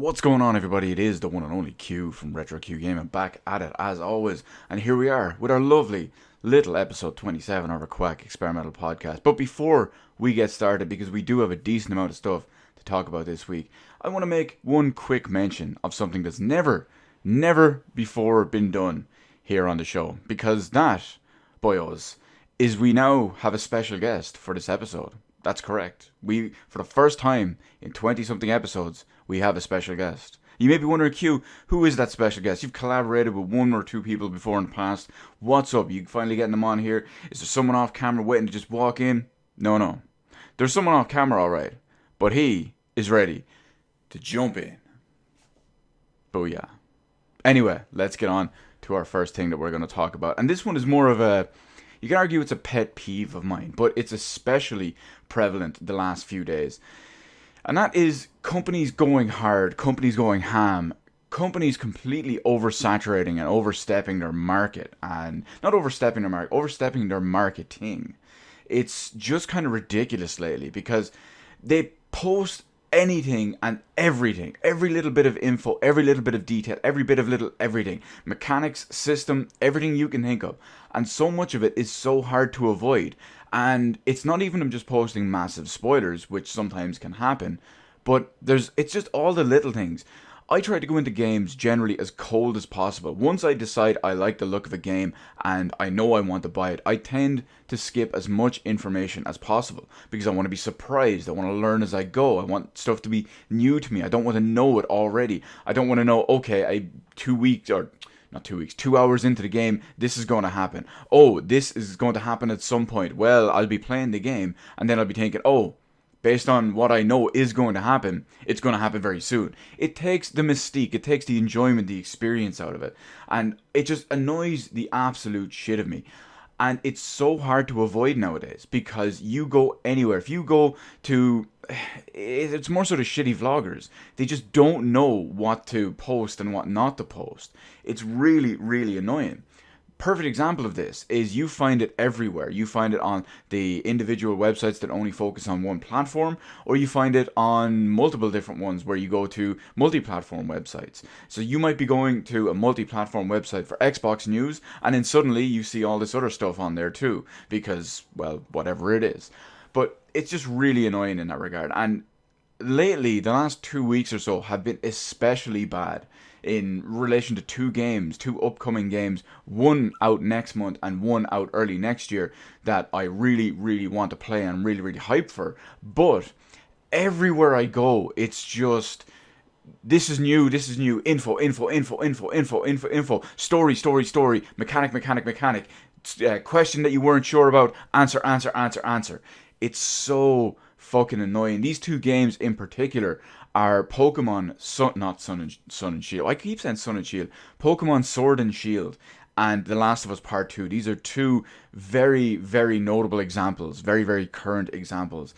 What's going on, everybody? It is the one and only Q from Retro Q Gaming, back at it as always, and here we are with our lovely little episode 27 of our Quack experimental podcast. But before we get started, because we do have a decent amount of stuff to talk about this week, I want to make one quick mention of something that's never before been done here on the show, because that, boyos, is we now have a special guest for this episode. That's correct. For the first time in 20-something episodes, we have a special guest. You may be wondering, Q, who is that special guest? You've collaborated with one or two people before in the past. What's up? You finally getting them on here? Is there someone off camera waiting to just walk in? No. There's someone off camera, alright. But he is ready to jump in. Booyah. Anyway, let's get on to our first thing that we're going to talk about. And this one is more of a... You can argue it's a pet peeve of mine, but it's especially prevalent the last few days. And that is companies going hard, companies going ham, companies completely oversaturating and overstepping their market. And not overstepping their market, overstepping their marketing. It's just kind of ridiculous lately because they post anything and everything, every little bit of info, every little bit of detail, every bit of little everything, mechanics, system, everything you can think of, and so much of it is so hard to avoid. And it's not even them just posting massive spoilers, which sometimes can happen, but it's just all the little things. I try to go into games generally as cold as possible. Once I decide I like the look of a game and I know I want to buy it, I tend to skip as much information as possible because I want to be surprised. I want to learn as I go. I want stuff to be new to me. I don't want to know it already. I don't want to know, okay, 2 hours into the game, this is going to happen. Oh, this is going to happen at some point. Well, I'll be playing the game and then I'll be thinking, oh, based on what I know is going to happen, it's going to happen very soon. It takes the mystique, it takes the enjoyment, the experience out of it. And it just annoys the absolute shit of me. And it's so hard to avoid nowadays because you go anywhere. If you go to... It's more sort of shitty vloggers. They just don't know what to post and what not to post. It's really, really annoying. Perfect example of this is you find it everywhere. You find it on the individual websites that only focus on one platform, or you find it on multiple different ones where you go to multi-platform websites. So you might be going to a multi-platform website for Xbox news, and then suddenly you see all this other stuff on there too, because, well, whatever it is. But it's just really annoying in that regard. And lately, the last 2 weeks or so have been especially bad in relation to two upcoming games, one out next month and one out early next year that I really, really want to play and I'm really, really hyped for. But everywhere I go, it's just... This is new, info, story, mechanic, question that you weren't sure about, answer. It's so fucking annoying. These two games in particular are Pokemon Sun and Shield. I keep saying Sun and Shield. Pokemon Sword and Shield and The Last of Us Part 2. These are two very, very notable examples, very, very current examples.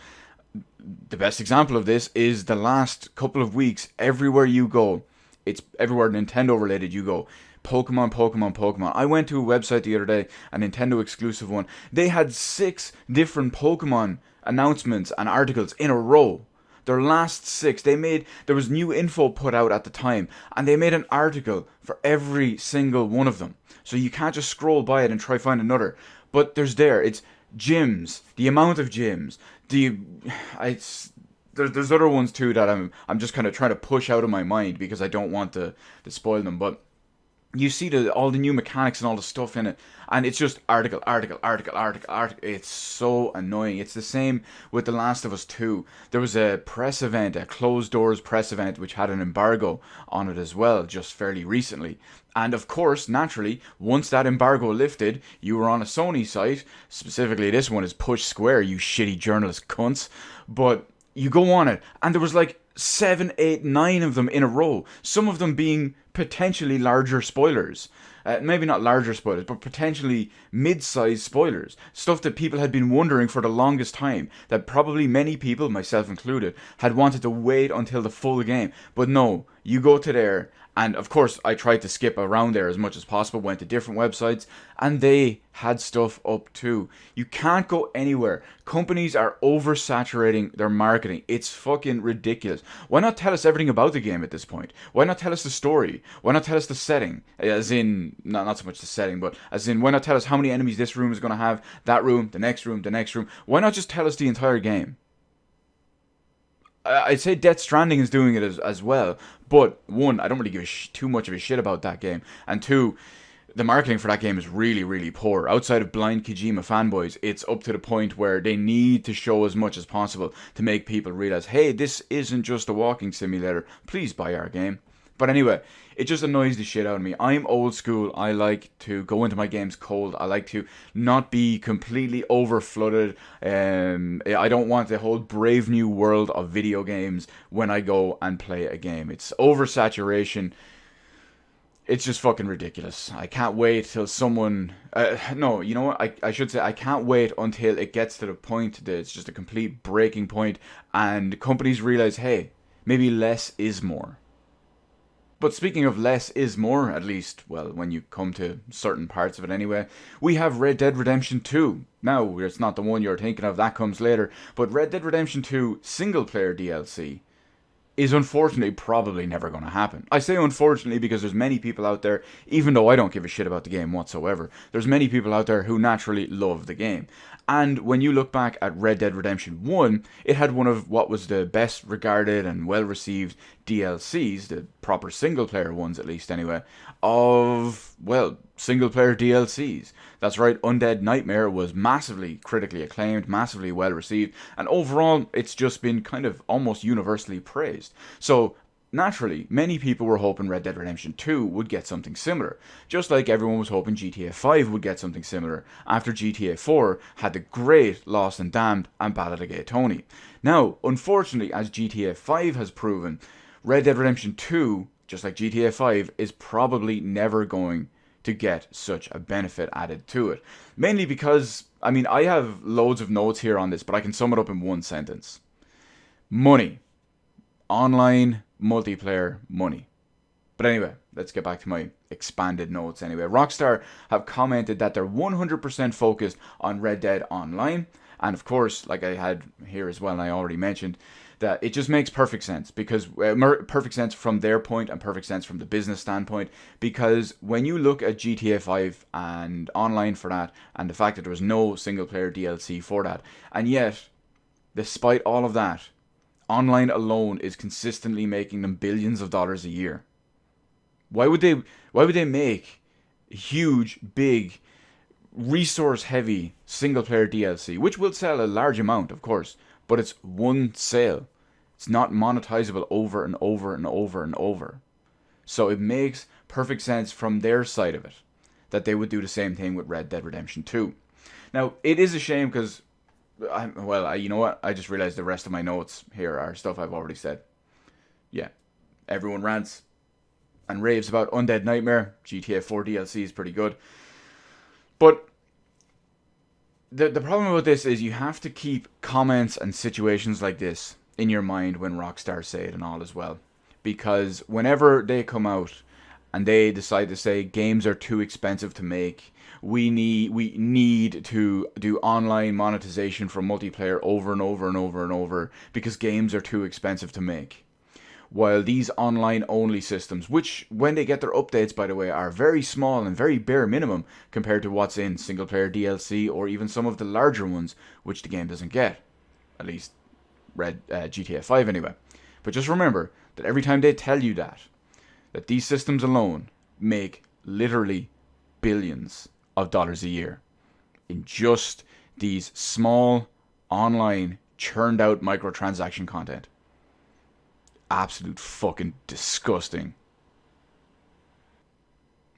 The best example of this is the last couple of weeks. Everywhere you go, it's everywhere Nintendo related you go. Pokemon. I went to a website the other day, a Nintendo exclusive one. They had 6 different Pokemon announcements and articles in a row. Their last 6, there was new info put out at the time, and they made an article for every single one of them. So you can't just scroll by it and try find another. But it's gyms, the amount of gyms, there's other ones too that I'm just kind of trying to push out of my mind because I don't want to spoil them, but you see all the new mechanics and all the stuff in it, and it's just article. It's so annoying. It's the same with The Last of Us 2. There was a press event, a closed doors press event, which had an embargo on it as well, just fairly recently. And of course, naturally, once that embargo lifted, you were on a Sony site. Specifically, this one is Push Square, you shitty journalist cunts. But you go on it, and there was like 7, 8, 9 of them in a row. Some of them being potentially larger spoilers. Maybe not larger spoilers, but potentially mid-sized spoilers. Stuff that people had been wondering for the longest time. That probably many people, myself included, had wanted to wait until the full game. But no, You go to there, and of course I tried to skip around there as much as possible, went to different websites, and they had stuff up too. You can't go anywhere. Companies are oversaturating their marketing. It's fucking ridiculous. Why not tell us everything about the game at this point? Why not tell us the story? Why not tell us the setting? As in, not so much the setting, but as in, why not tell us how many enemies this room is going to have, that room, the next room, the next room? Why not just tell us the entire game? I'd say Death Stranding is doing it as well, but one, I don't really give too much of a shit about that game, and two, the marketing for that game is really, really poor. Outside of blind Kojima fanboys, it's up to the point where they need to show as much as possible to make people realize, hey, this isn't just a walking simulator, please buy our game. But anyway, it just annoys the shit out of me. I'm old school. I like to go into my games cold. I like to not be completely over flooded. I don't want the whole brave new world of video games when I go and play a game. It's oversaturation. It's just fucking ridiculous. I can't wait till someone... no, you know what? I should say I can't wait until it gets to the point that it's just a complete breaking point and companies realize, hey, maybe less is more. But speaking of less is more, at least, well, when you come to certain parts of it anyway, we have Red Dead Redemption 2. Now, it's not the one you're thinking of, that comes later, but Red Dead Redemption 2 single-player DLC is unfortunately probably never going to happen. I say unfortunately because there's many people out there, even though I don't give a shit about the game whatsoever, there's many people out there who naturally love the game. And when you look back at Red Dead Redemption 1, it had one of what was the best regarded and well received DLCs, the proper single player ones at least anyway, of, well, single player DLCs. That's right, Undead Nightmare was massively critically acclaimed, massively well received, and overall it's just been kind of almost universally praised. So naturally, many people were hoping Red Dead Redemption 2 would get something similar, just like everyone was hoping GTA 5 would get something similar after GTA 4 had the great Lost and Damned and Ballad of Gay Tony. Now, unfortunately, as GTA 5 has proven, Red Dead Redemption 2, just like GTA 5, is probably never going to get such a benefit added to it. Mainly because, I mean, I have loads of notes here on this, but I can sum it up in one sentence. Money. Online multiplayer money. But anyway, let's get back to my expanded notes anyway. Rockstar have commented that they're 100% focused on Red Dead Online. And of course, like I had here as well, and I already mentioned, that it just makes perfect sense because perfect sense from their point and perfect sense from the business standpoint, because when you look at GTA 5 and online for that and the fact that there was no single player DLC for that, and yet despite all of that, online alone is consistently making them billions of dollars a year. Why would they make huge, big, resource heavy single player DLC, which will sell a large amount, of course, but it's one sale. It's not monetizable over and over and over and over. So it makes perfect sense from their side of it that they would do the same thing with Red Dead Redemption 2. Now, it is a shame because, you know what? I just realized the rest of my notes here are stuff I've already said. Yeah, everyone rants and raves about Undead Nightmare. GTA 4 DLC is pretty good. But the problem about this is you have to keep comments and situations like this in your mind when Rockstar say it and all as well. Because whenever they come out and they decide to say games are too expensive to make, we need to do online monetization for multiplayer over and over and over and over because games are too expensive to make. While these online-only systems, which when they get their updates, by the way, are very small and very bare minimum compared to what's in single-player DLC or even some of the larger ones, which the game doesn't get. At least GTA 5 anyway. But just remember that every time they tell you that these systems alone make literally billions of dollars a year in just these small, online, churned out microtransaction content. Absolute fucking disgusting.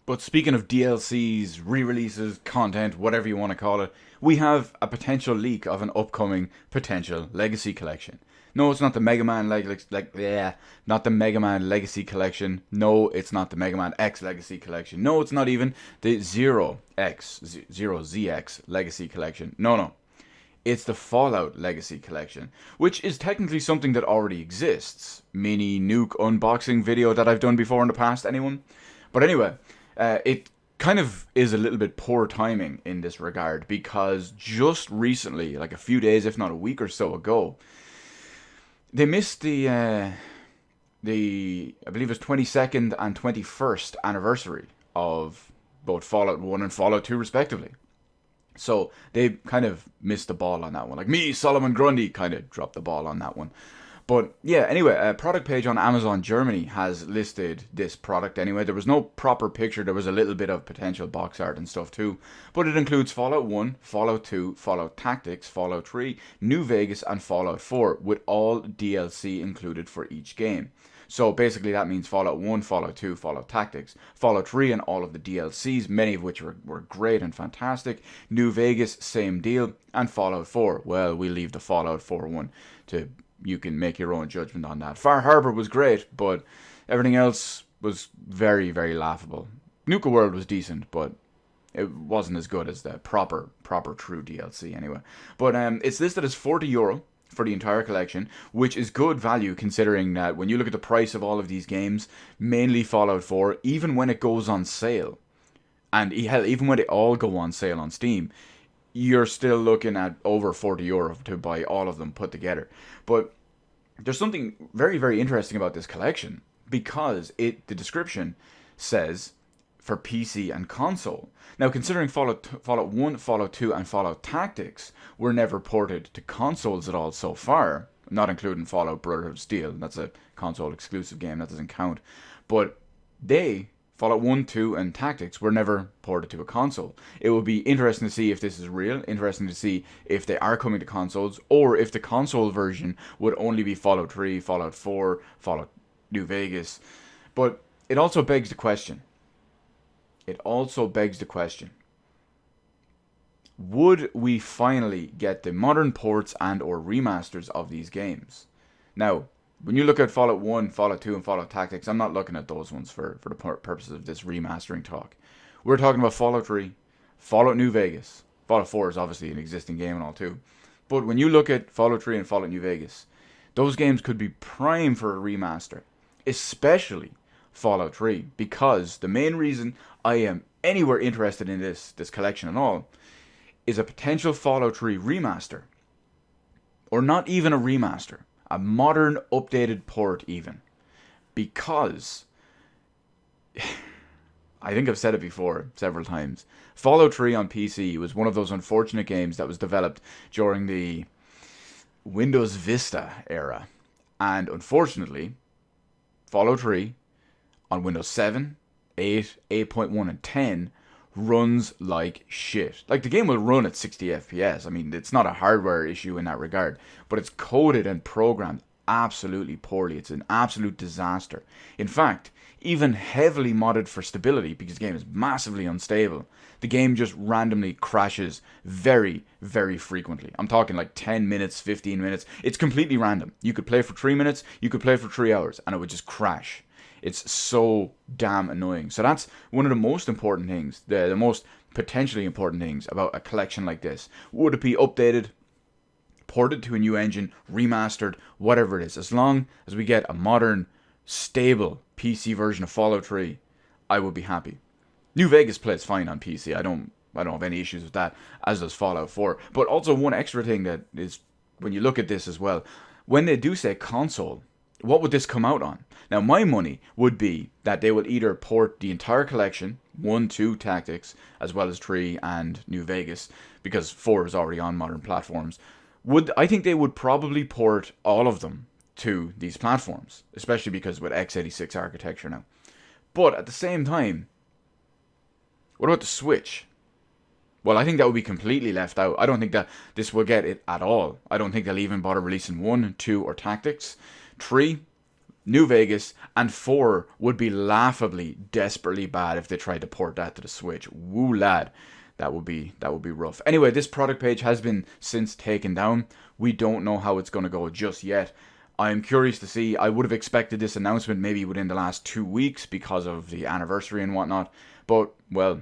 But speaking of DLCs, re-releases, content, whatever you want to call it, we have a potential leak of an upcoming potential Legacy Collection. No, it's not the Mega Man not the Mega Man Legacy Collection. No, it's not the Mega Man X Legacy Collection. No, it's not even the Zero ZX Legacy Collection. No. It's the Fallout Legacy Collection, which is technically something that already exists. Mini nuke unboxing video that I've done before in the past, anyone? But anyway, it kind of is a little bit poor timing in this regard, because just recently, like a few days, if not a week or so ago, they missed the I believe it's 22nd and 21st anniversary of both Fallout 1 and Fallout 2 respectively. So they kind of missed the ball on that one. Like me, Solomon Grundy, kind of dropped the ball on that one. But yeah, anyway, a product page on Amazon Germany has listed this product anyway. There was no proper picture. There was a little bit of potential box art and stuff too. But it includes Fallout 1, Fallout 2, Fallout Tactics, Fallout 3, New Vegas, and Fallout 4, with all DLC included for each game. So basically that means Fallout 1, Fallout 2, Fallout Tactics, Fallout 3 and all of the DLCs, many of which were great and fantastic. New Vegas, same deal. And Fallout 4, well, we leave the Fallout 4 one to, you can make your own judgment on that. Far Harbor was great, but everything else was very, very laughable. Nuka World was decent, but it wasn't as good as the proper true DLC anyway. But it's listed as €40 for the entire collection, which is good value considering that when you look at the price of all of these games, mainly Fallout 4, even when it goes on sale, and hell, even when they all go on sale on Steam, you're still looking at over €40 to buy all of them put together. But there's something very, very interesting about this collection, because the description says for PC and console. Now, considering Fallout 1, Fallout 2, and Fallout Tactics were never ported to consoles at all so far, not including Fallout Brotherhood of Steel, that's a console exclusive game, that doesn't count. But Fallout 1, 2, and Tactics were never ported to a console. It will be interesting to see if this is real, interesting to see if they are coming to consoles, or if the console version would only be Fallout 3, Fallout 4, Fallout New Vegas. But it also begs the question. Would we finally get the modern ports and or remasters of these games? Now, when you look at Fallout 1, Fallout 2, and Fallout Tactics, I'm not looking at those ones for the purposes of this remastering talk. We're talking about Fallout 3, Fallout New Vegas. Fallout 4 is obviously an existing game and all too. But when you look at Fallout 3 and Fallout New Vegas, those games could be prime for a remaster. Especially Fallout 3. Because the main reason I am anywhere interested in this collection at all is a potential Fallout 3 remaster. Or not even a remaster. A modern, updated port even. Because, I think I've said it before several times, Fallout 3 on PC was one of those unfortunate games that was developed during the Windows Vista era. And unfortunately, Fallout 3 on Windows 7, 8, 8.1 and 10 runs like shit. Like, the game will run at 60 FPS. I mean, it's not a hardware issue in that regard, but it's coded and programmed absolutely poorly. It's an absolute disaster. In fact, even heavily modded for stability, because the game is massively unstable, the game just randomly crashes very, very frequently. I'm talking like 10 minutes, 15 minutes. It's completely random. You could play for 3 minutes, you could play for 3 hours, and it would just crash. It's so damn annoying. So that's one of the most important things, the most potentially important things about a collection like this. Would it be updated, ported to a new engine, remastered, whatever it is. As long as we get a modern, stable PC version of Fallout 3, I would be happy. New Vegas plays fine on PC. I don't have any issues with that, as does Fallout 4. But also one extra thing that is, when you look at this as well, when they do say console, what would this come out on? Now, my money would be that they would either port the entire collection, 1, 2 Tactics, as well as 3 and New Vegas, because 4 is already on modern platforms. I think they would probably port all of them to these platforms, especially because with x86 architecture now. But at the same time, what about the Switch? Well, I think that would be completely left out. I don't think that this will get it at all. I don't think they'll even bother releasing 1, 2, or Tactics. 3, New Vegas, and 4 would be laughably, desperately bad if they tried to port that to the Switch. Woo lad, that would be rough. Anyway, this product page has been since taken down. We don't know how it's going to go just yet. I'm curious to see. I would have expected this announcement maybe within the last 2 weeks because of the anniversary and whatnot. But, well,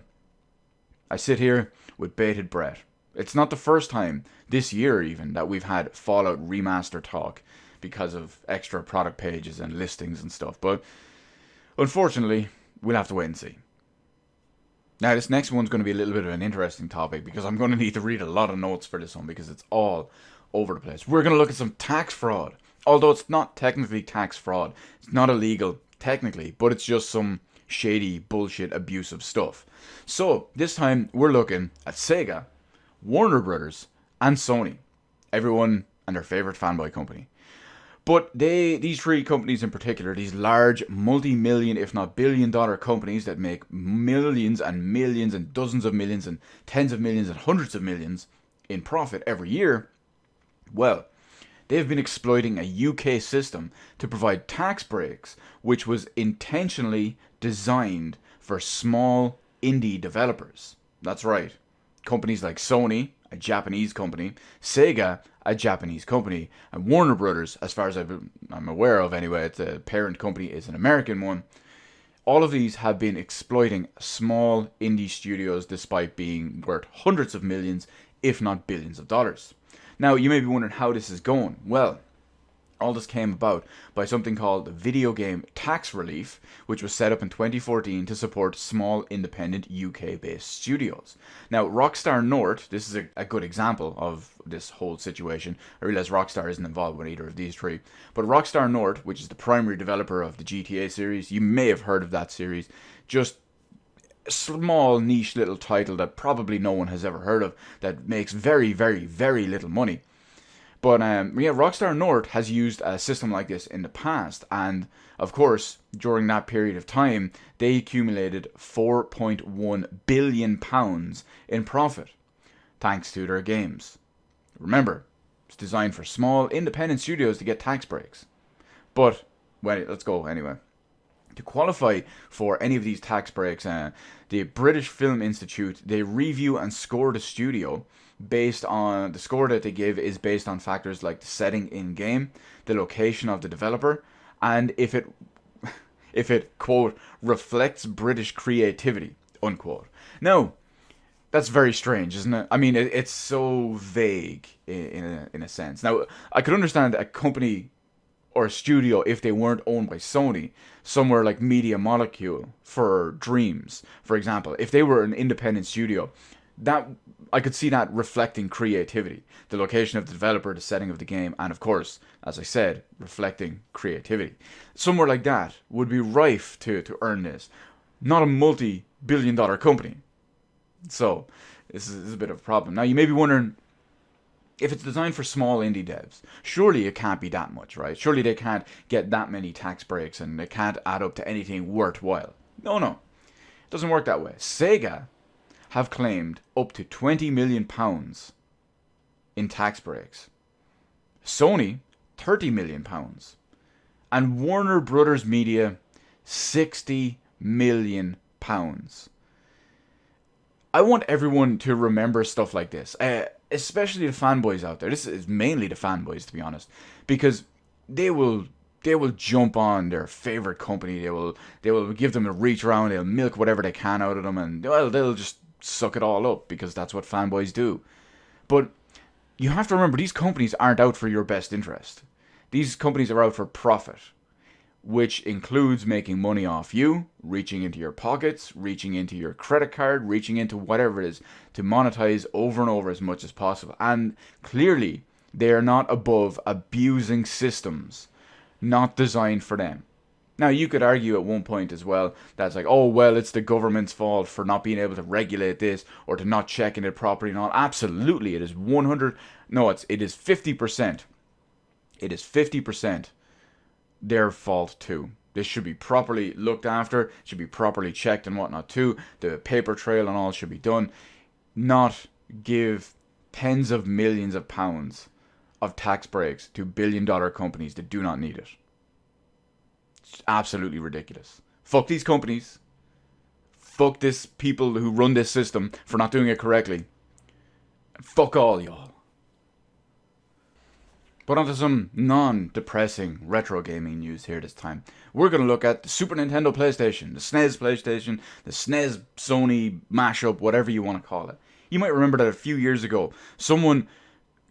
I sit here with bated breath. It's not the first time this year even that we've had Fallout Remaster talk because of extra product pages and listings and stuff. But unfortunately, we'll have to wait and see. Now, this next one's going to be a little bit of an interesting topic because I'm going to need to read a lot of notes for this one because it's all over the place. We're going to look at some tax fraud. Although it's not technically tax fraud. It's not illegal, technically, but it's just some shady, bullshit, abusive stuff. So, this time, we're looking at Sega, Warner Brothers, and Sony. Everyone and their favorite fanboy company. But these three companies in particular, these large, multi-million, if not billion-dollar companies that make millions and millions and dozens of millions and tens of millions and hundreds of millions in profit every year, well, they've been exploiting a UK system to provide tax breaks, which was intentionally designed for small indie developers. That's right. Companies like Sony, a Japanese company, Sega, a Japanese company, and Warner Brothers, as far as I'm aware of anyway, the parent company is an American one. All of these have been exploiting small indie studios despite being worth hundreds of millions, if not billions of dollars. Now, you may be wondering how this is going. Well, all this came about by something called the Video Game Tax Relief, which was set up in 2014 to support small, independent UK-based studios. Now, Rockstar North, this is a good example of this whole situation. I realize Rockstar isn't involved with either of these three. But Rockstar North, which is the primary developer of the GTA series, you may have heard of that series, just a small, niche little title that probably no one has ever heard of, that makes very, very, very little money. But Rockstar North has used a system like this in the past, and of course, during that period of time, they accumulated £4.1 billion in profit, thanks to their games. Remember, it's designed for small, independent studios to get tax breaks. But, well, let's go anyway. To qualify for any of these tax breaks, the British Film Institute, they review and score the studio based on, the score that they give is based on factors like the setting in game, the location of the developer, and if it, quote, reflects British creativity, unquote. Now, that's very strange, isn't it? I mean, it's so vague in a sense. Now, I could understand a company or a studio if they weren't owned by Sony, somewhere like Media Molecule for Dreams, for example. If they were an independent studio, that I could see that reflecting creativity, the location of the developer, the setting of the game, and of course, as I said, reflecting creativity. Somewhere like that would be rife to earn this, not a multi-billion-dollar company. So this is a bit of a problem. Now you may be wondering, if it's designed for small indie devs, surely it can't be that much, right? Surely they can't get that many tax breaks and they can't add up to anything worthwhile. No, it doesn't work that way. Sega have claimed up to £20 million in tax breaks. Sony, £30 million. And Warner Brothers Media, £60 million. I want everyone to remember stuff like this, especially the fanboys out there. This is mainly the fanboys, to be honest, because they will jump on their favorite company. They will give them a reach around. They'll milk whatever they can out of them, and well, they'll just suck it all up because that's what fanboys do. But you have to remember, these companies aren't out for your best interest. These companies are out for profit, which includes making money off you, reaching into your pockets, reaching into your credit card, reaching into whatever it is to monetize over and over as much as possible. And clearly, they are not above abusing systems not designed for them. Now, you could argue at one point as well, that's like, oh, well, it's the government's fault for not being able to regulate this or to not checking it properly and all. Absolutely, it is 50%. It is 50% their fault too. This should be properly looked after, should be properly checked and whatnot too. The paper trail and all should be done. Not give tens of millions of pounds of tax breaks to billion-dollar companies that do not need it. It's absolutely ridiculous. Fuck these companies. Fuck this people who run this system for not doing it correctly. And fuck all y'all. But onto some non-depressing retro gaming news here this time. We're going to look at the Super Nintendo PlayStation, the SNES PlayStation, the SNES Sony mashup, whatever you want to call it. You might remember that a few years ago, someone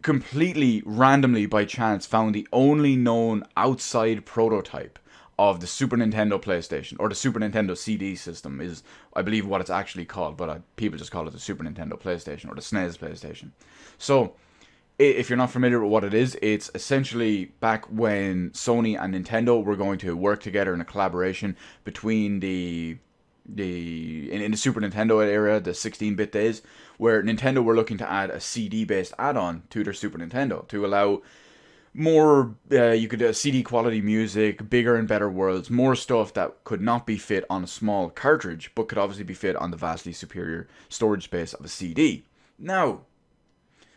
completely randomly by chance found the only known outside prototype of the Super Nintendo PlayStation, or the Super Nintendo CD system is, I believe, what it's actually called, but people just call it the Super Nintendo PlayStation or the SNES PlayStation. So, if you're not familiar with what it is, it's essentially back when Sony and Nintendo were going to work together in a collaboration between in the Super Nintendo era, the 16-bit days, where Nintendo were looking to add a CD-based add-on to their Super Nintendo to allow more, you could CD quality music, bigger and better worlds, more stuff that could not be fit on a small cartridge, but could obviously be fit on the vastly superior storage space of a CD. Now,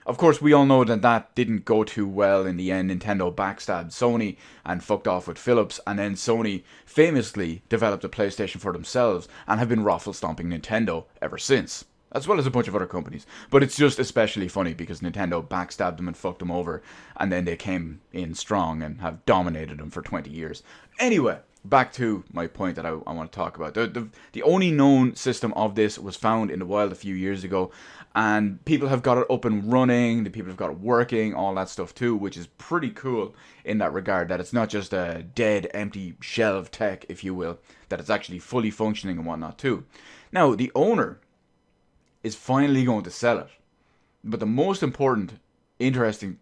of course, we all know that that didn't go too well in the end. Nintendo backstabbed Sony and fucked off with Philips, and then Sony famously developed a PlayStation for themselves and have been raffle-stomping Nintendo ever since, as well as a bunch of other companies. But it's just especially funny because Nintendo backstabbed them and fucked them over, and then they came in strong and have dominated them for 20 years. Anyway, back to my point that I want to talk about. The only known system of this was found in the wild a few years ago, and people have got it up and running, the people have got it working, all that stuff too, which is pretty cool in that regard, that it's not just a dead, empty shell of tech, if you will, that it's actually fully functioning and whatnot too. Now, the owner is finally going to sell it. But the most important, interesting,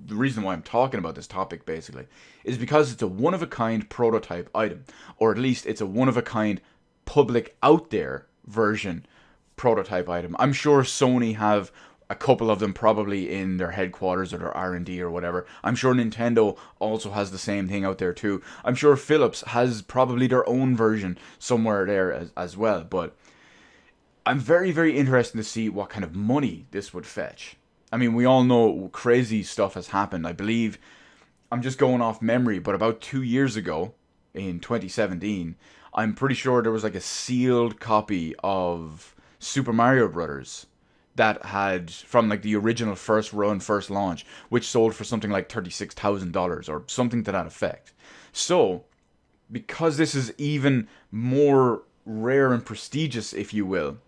the reason why I'm talking about this topic basically, is because it's a one-of-a-kind prototype item, or at least it's a one-of-a-kind public out there version prototype item. I'm sure Sony have a couple of them probably in their headquarters or their R&D or whatever. I'm sure Nintendo also has the same thing out there too. I'm sure Philips has probably their own version somewhere there as well. But I'm very, very interested to see what kind of money this would fetch. I mean, we all know crazy stuff has happened. I believe, I'm just going off memory, but about 2 years ago, in 2017, I'm pretty sure there was like a sealed copy of Super Mario Brothers that had, from like the original first run, first launch, which sold for something like $36,000 or something to that effect. So, because this is even more rare and prestigious, if you will,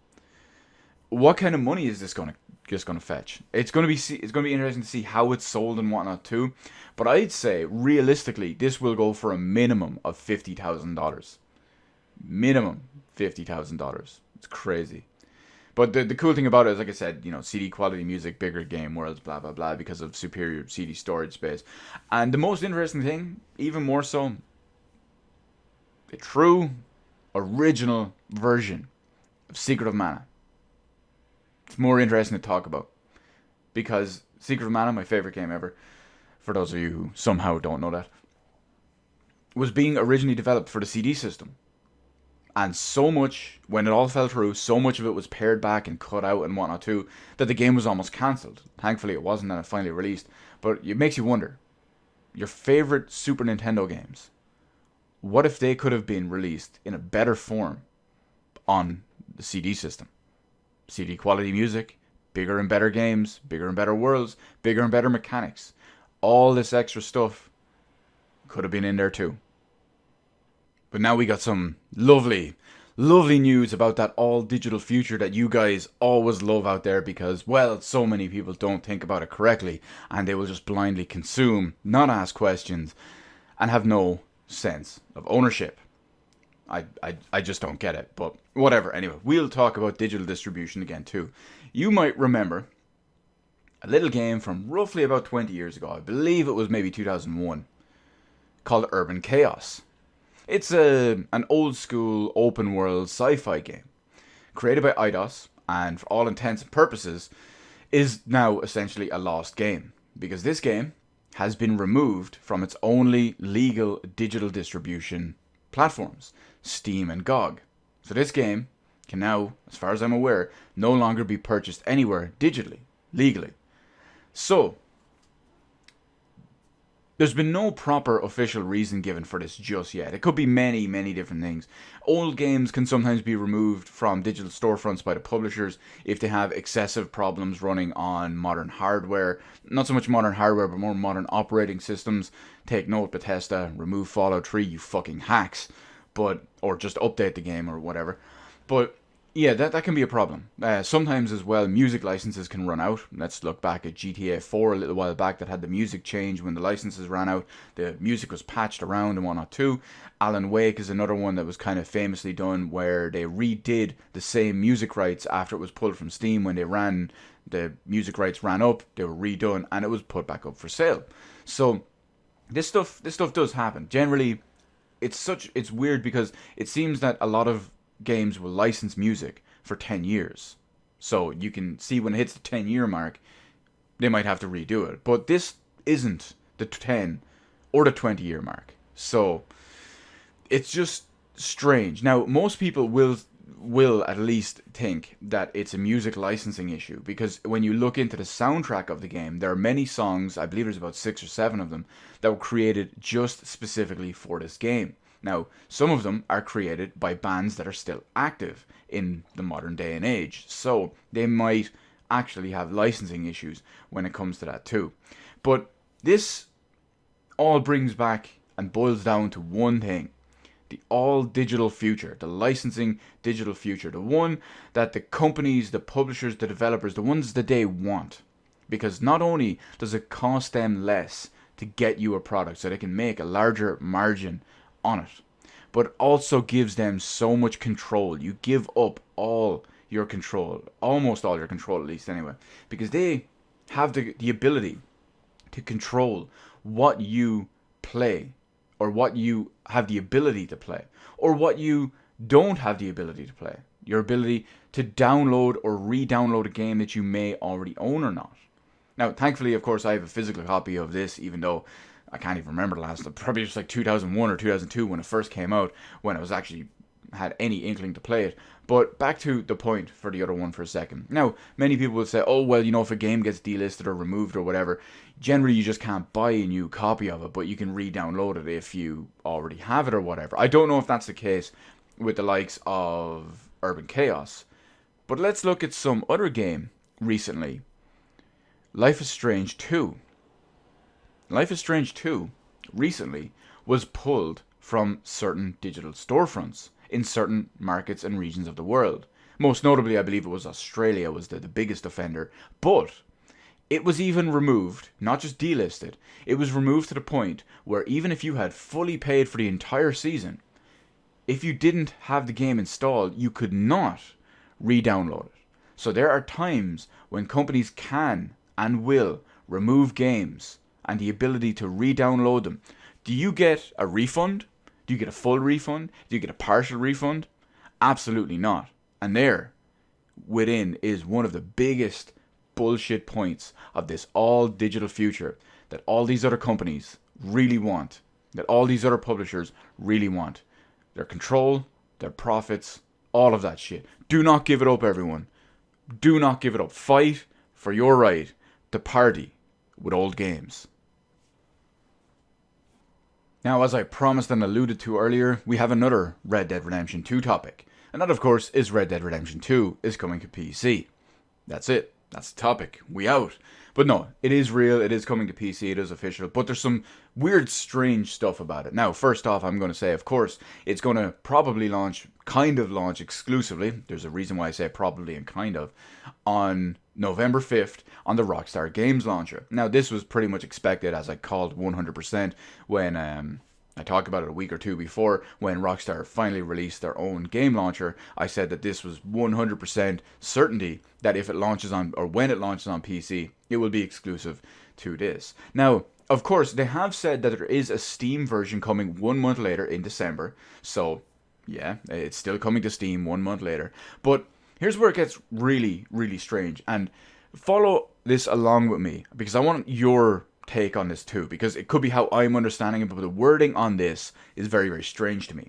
what kind of money is this going to fetch? It's going to be interesting to see how it's sold and whatnot too. But I'd say realistically, this will go for a minimum of $50,000. Minimum $50,000. It's crazy. But the cool thing about it is, like I said, you know, CD quality music, bigger game worlds, blah blah blah, because of superior CD storage space. And the most interesting thing, even more so, the true original version of Secret of Mana. It's more interesting to talk about, because Secret of Mana, my favorite game ever, for those of you who somehow don't know that, was being originally developed for the CD system. And so much, when it all fell through, so much of it was pared back and cut out and whatnot too, that the game was almost cancelled. Thankfully it wasn't, and it finally released. But it makes you wonder, your favorite Super Nintendo games, what if they could have been released in a better form on the CD system? CD quality music, bigger and better games, bigger and better worlds, bigger and better mechanics. All this extra stuff could have been in there too. But now we got some lovely, lovely news about that all digital future that you guys always love out there, because, well, so many people don't think about it correctly and they will just blindly consume, not ask questions, and have no sense of ownership. I just don't get it, but whatever. Anyway, we'll talk about digital distribution again too. You might remember a little game from roughly about 20 years ago, I believe it was maybe 2001, called Urban Chaos. It's an old school open world sci-fi game, created by Eidos, and for all intents and purposes, is now essentially a lost game, because this game has been removed from its only legal digital distribution platforms, Steam and GOG. So this game can now, as far as I'm aware, no longer be purchased anywhere digitally, legally. So, there's been no proper official reason given for this just yet. It could be many, many different things. Old games can sometimes be removed from digital storefronts by the publishers if they have excessive problems running on modern hardware. Not so much modern hardware, but more modern operating systems. Take note, Bethesda, remove Fallout 3, you fucking hacks. Or just update the game or whatever. But Yeah, that can be a problem. Sometimes as well, music licenses can run out. Let's look back at GTA 4 a little while back that had the music change when the licenses ran out. The music was patched around and whatnot too. Alan Wake is another one that was kind of famously done where they redid the same music rights after it was pulled from Steam. When the music rights ran up, they were redone and it was put back up for sale. So this stuff does happen. Generally, it's weird because it seems that a lot of games will license music for 10 years. So you can see when it hits the 10-year mark, they might have to redo it. But this isn't the 10 or the 20-year mark. So it's just strange. Now, most people will at least think that it's a music licensing issue because when you look into the soundtrack of the game, there are many songs, I believe there's about 6 or 7 of them, that were created just specifically for this game. Now, some of them are created by bands that are still active in the modern day and age, so they might actually have licensing issues when it comes to that too. But this all brings back and boils down to one thing: the all digital future, the licensing digital future, the one that the companies, the publishers, the developers, the ones that they want. Because not only does it cost them less to get you a product so they can make a larger margin on it, but it also gives them so much control. You give up all your control, almost all your control at least anyway, because they have the ability to control what you play, or what you have the ability to play, or what you don't have the ability to play. Your ability to download or re-download a game that you may already own or not. Now, thankfully, of course, I have a physical copy of this, even though I can't even remember the last, probably just like 2001 or 2002 when it first came out, when I was actually had any inkling to play it. But back to the point for the other one for a second. Now, many people will say, oh, well, if a game gets delisted or removed or whatever, generally you just can't buy a new copy of it, but you can re-download it if you already have it or whatever. I don't know if that's the case with the likes of Urban Chaos. But let's look at some other game recently. Life is Strange 2. Life is Strange 2 recently was pulled from certain digital storefronts in certain markets and regions of the world. Most notably, I believe it was Australia was the biggest offender. But it was even removed, not just delisted, it was removed to the point where even if you had fully paid for the entire season, if you didn't have the game installed, you could not re-download it. So there are times when companies can and will remove games and the ability to re-download them. Do you get a refund? Do you get a full refund? Do you get a partial refund? Absolutely not. And there, within, is one of the biggest bullshit points of this all digital future that all these other companies really want, that all these other publishers really want. Their control, their profits, all of that shit. Do not give it up, everyone. Do not give it up. Fight for your right to party with old games. Now, as I promised and alluded to earlier, we have another Red Dead Redemption 2 topic. And that, of course, is Red Dead Redemption 2 is coming to PC. That's it. That's the topic. We out. But no, it is real. It is coming to PC. It is official. But there's some weird, strange stuff about it. Now, first off, I'm going to say, of course, it's going to probably launch exclusively. There's a reason why I say probably and kind of. On November 5th on the Rockstar Games launcher. Now, this was pretty much expected, as I called 100% when I talked about it a week or two before, when Rockstar finally released their own game launcher. I said that this was 100% certainty that if it launches on, or when it launches on PC, it will be exclusive to this. Now, of course, they have said that there is a Steam version coming 1 month later in December. So, yeah, it's still coming to Steam 1 month later. But here's where it gets really, really strange. And follow this along with me, because I want your take on this too, because it could be how I'm understanding it, but the wording on this is very, very strange to me.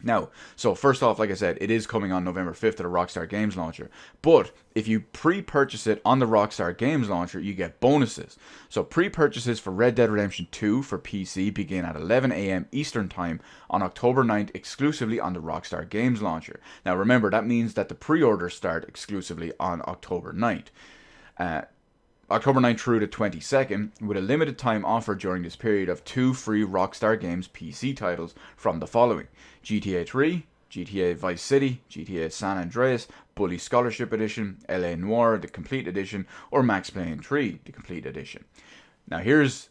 Now, so first off, like I said, it is coming on November 5th to the Rockstar Games launcher. But if you pre-purchase it on the Rockstar Games launcher, you get bonuses. So pre-purchases for Red Dead Redemption 2 for PC begin at 11 a.m. Eastern Time on October 9th exclusively on the Rockstar Games launcher. Now remember, that means that the pre-orders start exclusively on October 9th. October 9th through the 22nd, with a limited time offer during this period of 2 free Rockstar Games PC titles from the following: GTA 3, GTA Vice City, GTA San Andreas, Bully Scholarship Edition, LA Noire, the Complete Edition, or Max Payne 3, the Complete Edition. Now here's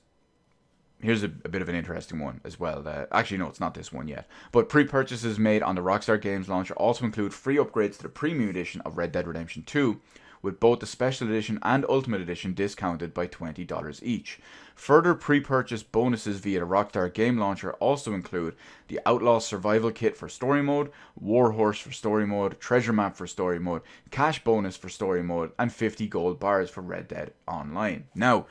a bit of an interesting one as well. Actually, no, it's not this one yet. But pre-purchases made on the Rockstar Games launcher also include free upgrades to the Premium Edition of Red Dead Redemption 2, with both the Special Edition and Ultimate Edition discounted by $20 each. Further pre-purchase bonuses via the Rockstar Game Launcher also include the Outlaw Survival Kit for Story Mode, Warhorse for Story Mode, Treasure Map for Story Mode, Cash Bonus for Story Mode, and 50 gold bars for Red Dead Online. Now,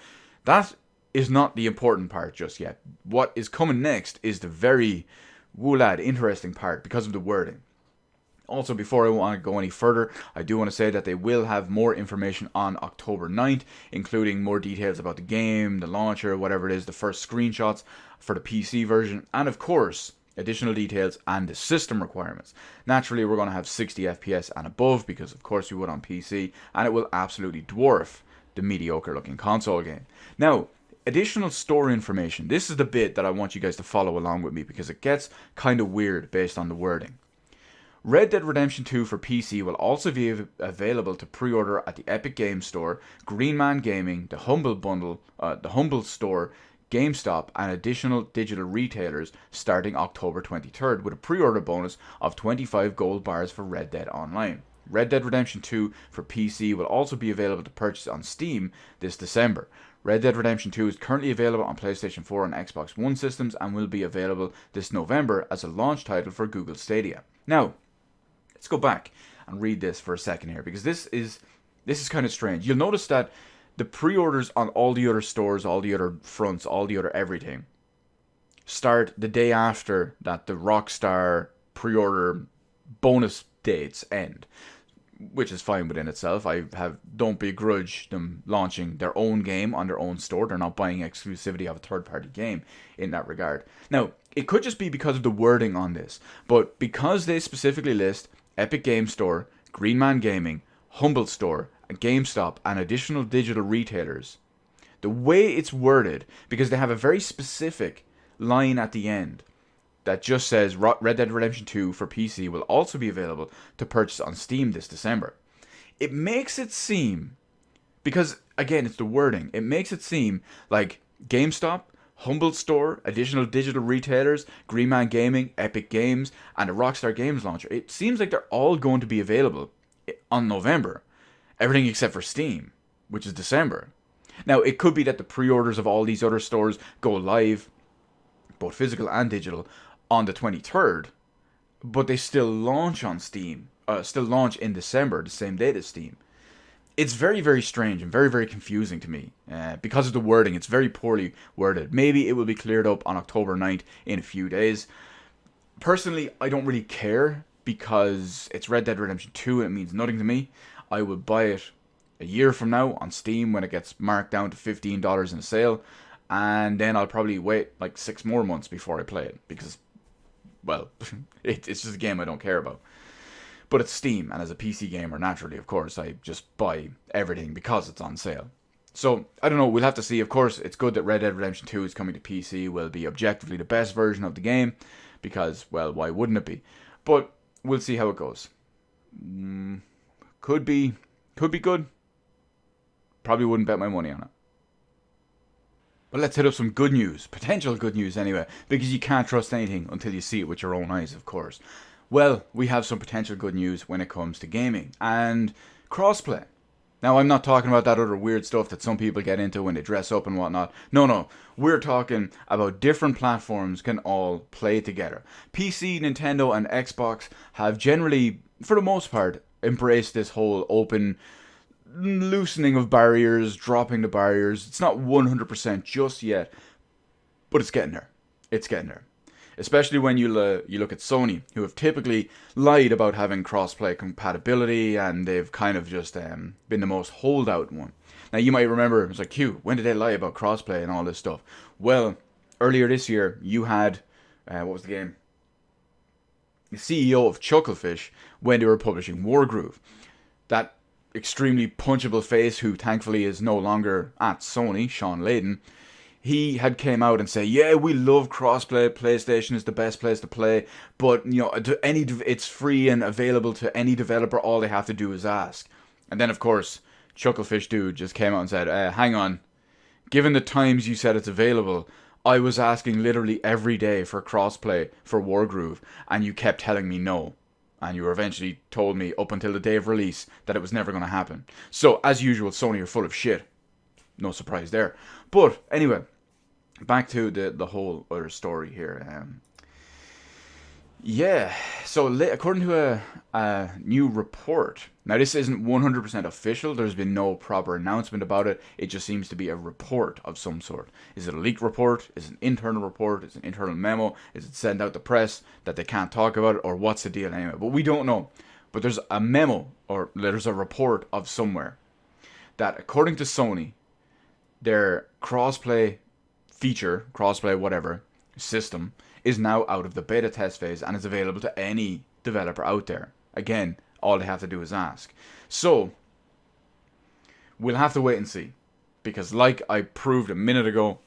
that is not the important part just yet. What is coming next is the very, interesting part because of the wording. Also, before I want to go any further, I do want to say that they will have more information on October 9th, including more details about the game, the launcher, whatever it is, the first screenshots for the PC version, and of course, additional details and the system requirements. Naturally, we're going to have 60 FPS and above, because of course we would on PC, and it will absolutely dwarf the mediocre looking console game. Now, additional story information. This is the bit that I want you guys to follow along with me, because it gets kind of weird based on the wording. Red Dead Redemption 2 for PC will also be available to pre-order at the Epic Games Store, Green Man Gaming, the Humble Bundle, the Humble Store, GameStop, and additional digital retailers starting October 23rd, with a pre-order bonus of 25 gold bars for Red Dead Online. Red Dead Redemption 2 for PC will also be available to purchase on Steam this December. Red Dead Redemption 2 is currently available on PlayStation 4 and Xbox One systems, and will be available this November as a launch title for Google Stadia. Now, let's go back and read this for a second here, because this is kind of strange. You'll notice that the pre-orders on all the other stores, all the other fronts, all the other everything, start the day after that the Rockstar pre-order bonus dates end, which is fine within itself. Don't begrudge them launching their own game on their own store. They're not buying exclusivity of a third-party game in that regard. Now, it could just be because of the wording on this, but because they specifically list Epic Games Store, Green Man Gaming, Humble Store, and GameStop, and additional digital retailers, the way it's worded, because they have a very specific line at the end that just says Red Dead Redemption 2 for PC will also be available to purchase on Steam this December. It makes it seem, because again it's the wording, it makes it seem like GameStop, Humble Store, additional digital retailers, Green Man Gaming, Epic Games, and the Rockstar Games launcher, it seems like they're all going to be available on November. Everything except for Steam, which is December. Now, it could be that the pre-orders of all these other stores go live, both physical and digital, on the 23rd, but they still launch on Steam, still launch in December, the same date as Steam. It's very, very strange and very, very confusing to me. Because of the wording, it's very poorly worded. Maybe it will be cleared up on October 9th in a few days. Personally, I don't really care, because it's Red Dead Redemption 2 and it means nothing to me. I will buy it a year from now on Steam when it gets marked down to $15 in a sale. And then I'll probably wait like 6 more months before I play it, because, well, it's just a game I don't care about. But it's Steam, and as a PC gamer, naturally, of course, I just buy everything because it's on sale. So, I don't know, we'll have to see. Of course, it's good that Red Dead Redemption 2 is coming to PC, will be objectively the best version of the game, because, well, why wouldn't it be? But we'll see how it goes. Could be good. Probably wouldn't bet my money on it. But let's hit up some good news, potential good news anyway, because you can't trust anything until you see it with your own eyes, of course. Well, we have some potential good news when it comes to gaming and crossplay. Now, I'm not talking about that other weird stuff that some people get into when they dress up and whatnot. No, we're talking about different platforms can all play together. PC, Nintendo, and Xbox have generally, for the most part, embraced this whole open loosening of barriers, dropping the barriers. It's not 100% just yet, but it's getting there. It's getting there. Especially when you look at Sony, who have typically lied about having crossplay compatibility, and they've kind of just been the most holdout one. Now, you might remember, it's like, Q, when did they lie about crossplay and all this stuff? Well, earlier this year, you had, what was the game? The CEO of Chucklefish, when they were publishing Wargroove. That extremely punchable face, who thankfully is no longer at Sony, Sean Layden, he had came out and say, yeah, we love crossplay. PlayStation is the best place to play, but it's free and available to any developer. All they have to do is ask. And then, of course, Chucklefish Dude just came out and said, hang on. Given the times you said it's available, I was asking literally every day for crossplay for Wargroove, and you kept telling me no. And you eventually told me up until the day of release that it was never going to happen. So, as usual, Sony are full of shit. No surprise there. But, anyway, back to the whole other story here. Yeah, so according to a new report, now this isn't 100% official, there's been no proper announcement about it, it just seems to be a report of some sort. Is it a leaked report? Is it an internal report? Is it an internal memo? Is it sent out to press that they can't talk about it? Or what's the deal anyway? But we don't know. But there's a memo, or there's a report of somewhere, that according to Sony, their crossplay feature, crossplay whatever, system, is now out of the beta test phase and is available to any developer out there. Again, all they have to do is ask. So, we'll have to wait and see. Because like I proved a minute ago,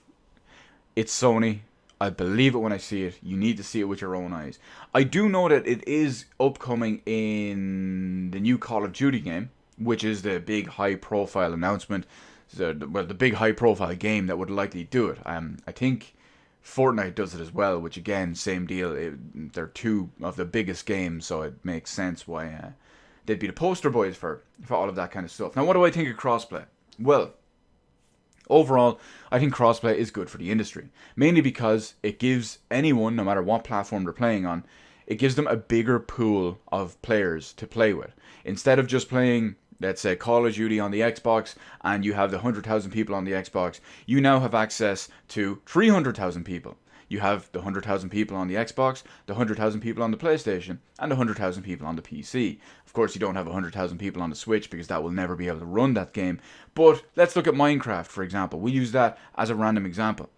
it's Sony. I believe it when I see it. You need to see it with your own eyes. I do know that it is upcoming in the new Call of Duty game, which is the big high-profile announcement. The big high-profile game that would likely do it. I think Fortnite does it as well, which again, same deal. They're two of the biggest games, so it makes sense why they'd be the poster boys for all of that kind of stuff. Now, what do I think of crossplay? Well, overall, I think crossplay is good for the industry. Mainly because it gives anyone, no matter what platform they're playing on, it gives them a bigger pool of players to play with. Instead of just playing, let's say, Call of Duty on the Xbox, and you have the 100,000 people on the Xbox, you now have access to 300,000 people. You have the 100,000 people on the Xbox, the 100,000 people on the PlayStation, and the 100,000 people on the PC. Of course, you don't have 100,000 people on the Switch, because that will never be able to run that game. But let's look at Minecraft, for example. We use that as a random example.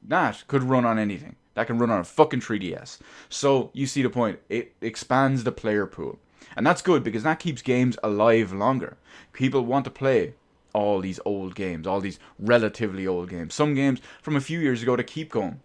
That could run on anything. That can run on a fucking 3DS. So, you see the point. It expands the player pool. And that's good, because that keeps games alive longer. People want to play all these old games, all these relatively old games. Some games from a few years ago to keep going.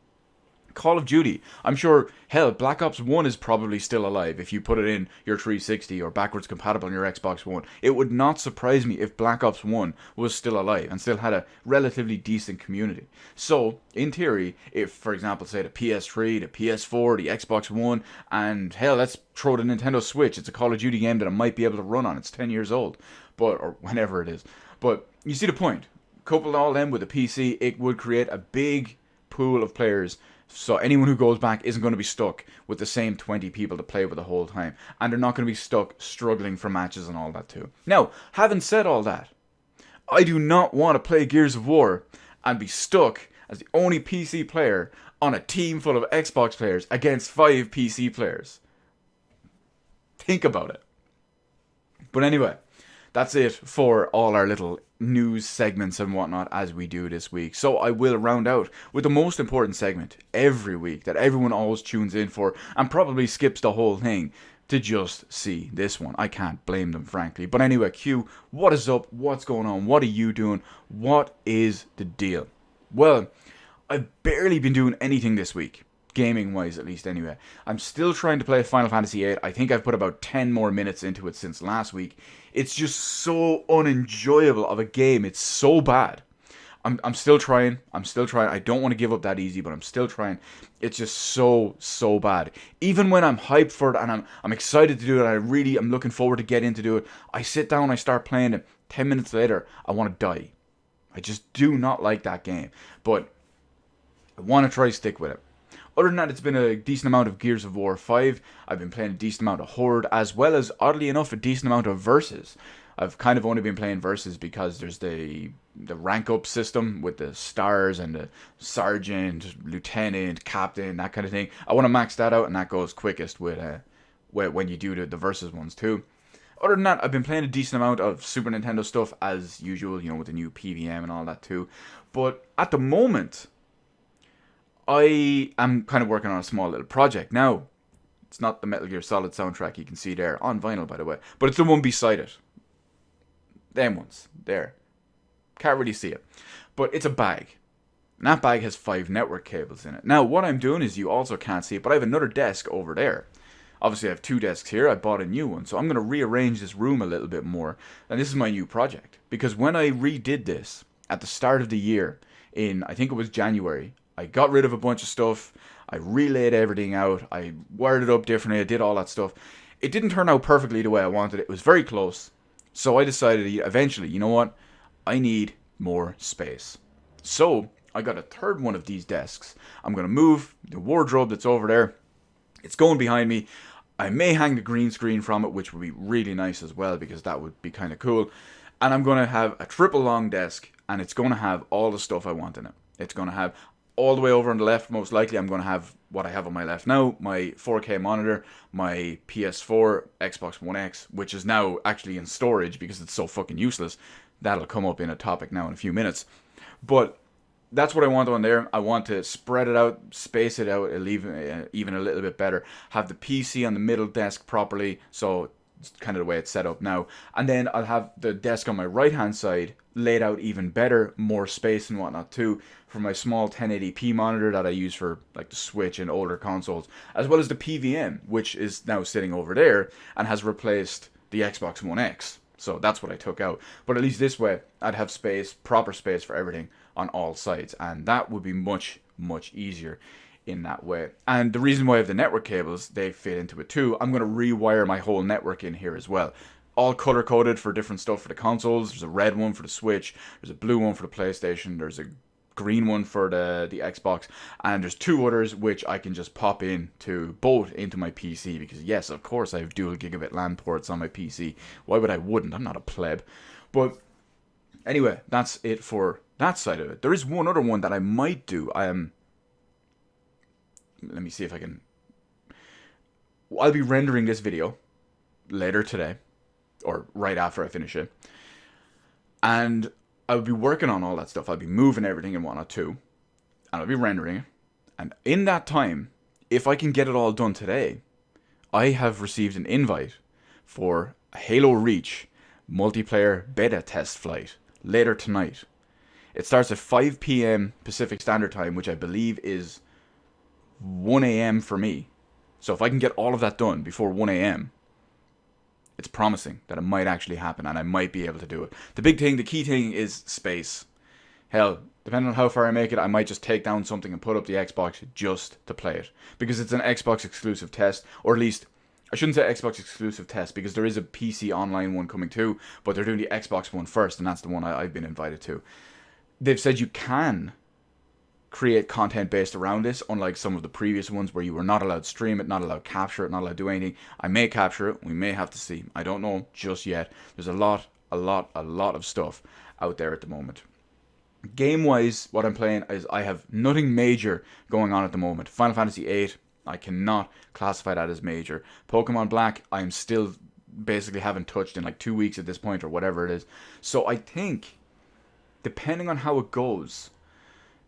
Call of Duty, I'm sure, hell, Black Ops 1 is probably still alive if you put it in your 360 or backwards compatible on your Xbox One. It would not surprise me if Black Ops 1 was still alive and still had a relatively decent community. So, in theory, if, for example, say the PS3, the PS4, the Xbox One, and hell, let's throw the Nintendo Switch, it's a Call of Duty game that I might be able to run on. It's 10 years old, or whenever it is. But, you see the point. Couple all them with a PC, it would create a big pool of players. So anyone who goes back isn't going to be stuck with the same 20 people to play with the whole time. And they're not going to be stuck struggling for matches and all that too. Now, having said all that, I do not want to play Gears of War and be stuck as the only PC player on a team full of Xbox players against 5 PC players. Think about it. But anyway, that's it for all our little news segments and whatnot as we do this week. So I will round out with the most important segment every week that everyone always tunes in for and probably skips the whole thing to just see this one. I can't blame them, frankly. But anyway, Q, what is up? What's going on? What are you doing? What is the deal? Well, I've barely been doing anything this week. Gaming wise, at least anyway. I'm still trying to play Final Fantasy VIII. I think I've put about 10 more minutes into it since last week. It's just so unenjoyable of a game. It's so bad. I'm still trying. I don't want to give up that easy, but I'm still trying. It's just so bad. Even when I'm hyped for it and I'm excited to do it, I'm looking forward to get in to do it. I sit down, I start playing it. 10 minutes later, I want to die. I just do not like that game. But I want to try to stick with it. Other than that, it's been a decent amount of Gears of War 5. I've been playing a decent amount of Horde, as well as, oddly enough, a decent amount of Versus. I've kind of only been playing Versus because there's the rank up system with the stars and the sergeant, lieutenant, captain, that kind of thing. I want to max that out, and that goes quickest with when you do the Versus ones too. Other than that, I've been playing a decent amount of Super Nintendo stuff as usual, with the new PVM and all that too. But at the moment, I am kind of working on a small little project. Now, it's not the Metal Gear Solid soundtrack you can see there, on vinyl by the way, but it's the one beside it. Them ones, there. Can't really see it. But it's a bag. And that bag has 5 network cables in it. Now, what I'm doing is, you also can't see it, but I have another desk over there. Obviously, I have 2 desks here. I bought a new one. So I'm going to rearrange this room a little bit more. And this is my new project. Because when I redid this at the start of the year, in, I think it was January, I got rid of a bunch of stuff. I relayed everything out. I wired it up differently. I did all that stuff. It didn't turn out perfectly the way I wanted it. It was very close. So I decided eventually, you know what? I need more space. So I got a third one of these desks. I'm going to move the wardrobe that's over there. It's going behind me. I may hang the green screen from it, which would be really nice as well, because that would be kind of cool. And I'm going to have a triple long desk, and it's going to have all the stuff I want in it. It's going to have, all the way over on the left, most likely, I'm going to have what I have on my left now, my 4K monitor, my PS4, Xbox One X, which is now actually in storage because it's so fucking useless. That'll come up in a topic now in a few minutes. But that's what I want on there. I want to spread it out, space it out, even a little bit better. Have the PC on the middle desk properly, so it's kind of the way it's set up now. And then I'll have the desk on my right hand side laid out even better, more space and whatnot too, for my small 1080p monitor that I use for like the Switch and older consoles, as well as the PVM, which is now sitting over there and has replaced the Xbox One X. So that's what I took out. But at least this way, I'd have space, proper space for everything on all sides. And that would be much, much easier in that way. And the reason why I have the network cables, they fit into it too. I'm going to rewire my whole network in here as well. All color coded for different stuff for the consoles. There's a red one for the Switch. There's a blue one for the PlayStation. There's a green one for the Xbox, and there's 2 others which I can just pop in to both into my PC, because yes, of course I have dual gigabit LAN ports on my PC. Why would I wouldn't? I'm not a pleb. But anyway, that's it for that side of it. There is one other one that I might do. Let me see if I can. I'll be rendering this video later today, or right after I finish it, and I'll be working on all that stuff. I'll be moving everything and whatnot too. And I'll be rendering it. And in that time, if I can get it all done today, I have received an invite for a Halo Reach multiplayer beta test flight later tonight. It starts at 5 p.m. Pacific Standard Time, which I believe is 1 a.m. for me. So if I can get all of that done before 1 a.m., it's promising that it might actually happen, and I might be able to do it. The key thing is space. Hell, depending on how far I make it, I might just take down something and put up the Xbox just to play it. Because it's an Xbox exclusive test, or at least, I shouldn't say Xbox exclusive test, because there is a PC online one coming too, but they're doing the Xbox one first, and that's the one I've been invited to. They've said you can create content based around this, unlike some of the previous ones where you were not allowed to stream it, not allowed to capture it, not allowed to do anything. I may capture it, we may have to see. I don't know just yet. There's a lot of stuff out there at the moment. Game wise, what I'm playing is, I have nothing major going on at the moment. Final Fantasy VIII, I cannot classify that as major. Pokemon Black, I'm still basically haven't touched in like 2 weeks at this point, or whatever it is. So I think, depending on how it goes,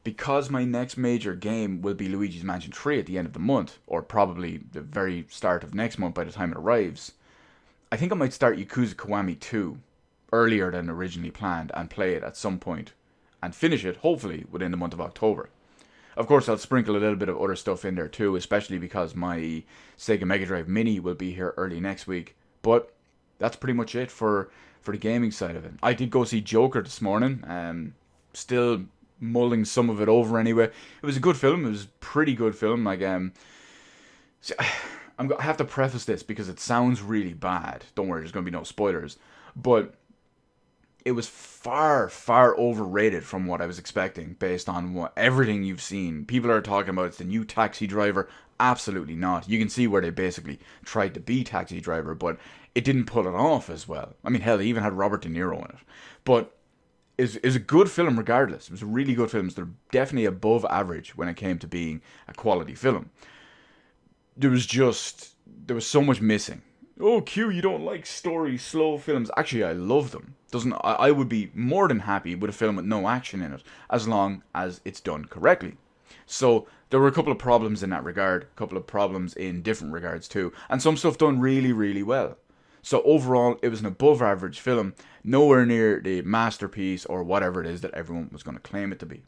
because my next major game will be Luigi's Mansion 3 at the end of the month, or probably the very start of next month by the time it arrives, I think I might start Yakuza Kiwami 2 earlier than originally planned and play it at some point, and finish it, hopefully, within the month of October. Of course, I'll sprinkle a little bit of other stuff in there too, especially because my Sega Mega Drive Mini will be here early next week. But that's pretty much it for the gaming side of it. I did go see Joker this morning, still mulling some of it over anyway. It was a good film. It was a pretty good film. Like, I have to preface this because it sounds really bad. Don't worry, there's going to be no spoilers. But it was far, far overrated from what I was expecting based on everything you've seen. People are talking about it's the new Taxi Driver. Absolutely not. You can see where they basically tried to be Taxi Driver, but it didn't pull it off as well. I mean, hell, they even had Robert De Niro in it. But is a good film regardless. It was a really good film. They're definitely above average when it came to being a quality film. There was so much missing. Oh, Q, you don't like story, slow films. Actually, I love them. I would be more than happy with a film with no action in it, as long as it's done correctly. So there were a couple of problems in that regard, a couple of problems in different regards too, and some stuff done really, really well. So overall, it was an above average film, nowhere near the masterpiece or whatever it is that everyone was going to claim it to be.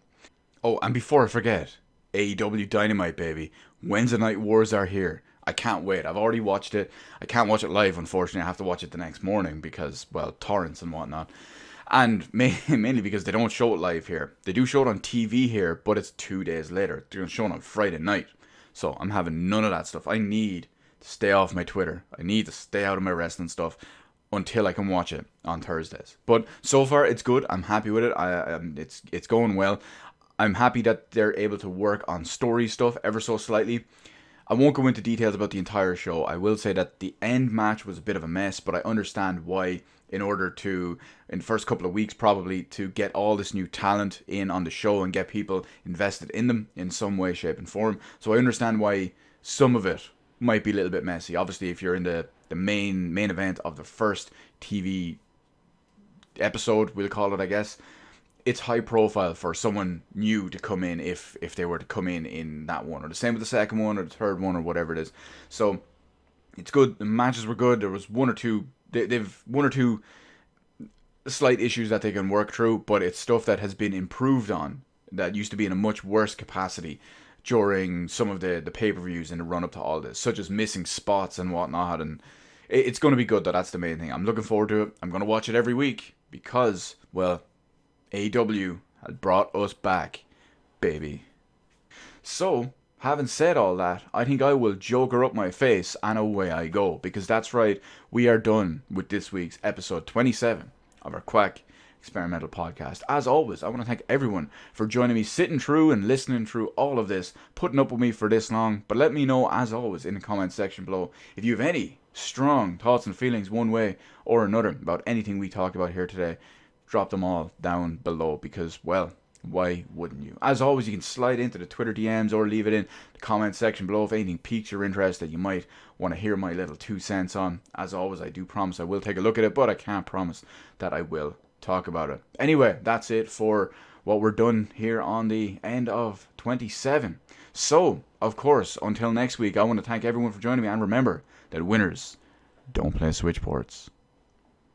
Oh, and before I forget, AEW Dynamite, baby. Wednesday Night Wars are here. I can't wait. I've already watched it. I can't watch it live, unfortunately. I have to watch it the next morning because, well, torrents and whatnot. And mainly because they don't show it live here. They do show it on TV here, but it's 2 days later. They're going to show it on Friday night. So I'm having none of that stuff. I need to stay off my Twitter. I need to stay out of my wrestling stuff until I can watch it on Thursdays. But so far, it's good. I'm happy with it. It's going well. I'm happy that they're able to work on story stuff ever so slightly. I won't go into details about the entire show. I will say that the end match was a bit of a mess, but I understand why, in order to, in the first couple of weeks probably, to get all this new talent in on the show and get people invested in them in some way, shape and form. So I understand why some of it might be a little bit messy. Obviously, if you're in the main event of the first TV episode, we'll call it, I guess, it's high profile for someone new to come in if they were to come in that one, or the same with the second one or the third one or whatever it is. So it's good. The matches were good. There was one or two slight issues that they can work through, but it's stuff that has been improved on that used to be in a much worse capacity during some of the pay-per-views in the run up to all this, such as missing spots and whatnot. And it's going to be good though. That's the main thing. I'm looking forward to it. I'm going to watch it every week because, well, AEW had brought us back, baby. So, having said all that, I think I will joker up my face and away I go. Because that's right, we are done with this week's episode 27 of our Quack Experimental Podcast. As always, I want to thank everyone for joining me, sitting through and listening through all of this, putting up with me for this long. But let me know, as always, in the comment section below, if you have any strong thoughts and feelings one way or another about anything we talked about here today. Drop them all down below because, well, why wouldn't you? As always, you can slide into the Twitter DMs or leave it in the comment section below if anything piques your interest that you might want to hear my little 2 cents on. As always, I do promise I will take a look at it, but I can't promise that I will talk about it. Anyway, that's it for what we're done here on the end of 27. So, of course, until next week, I want to thank everyone for joining me, and remember that winners don't play switchboards.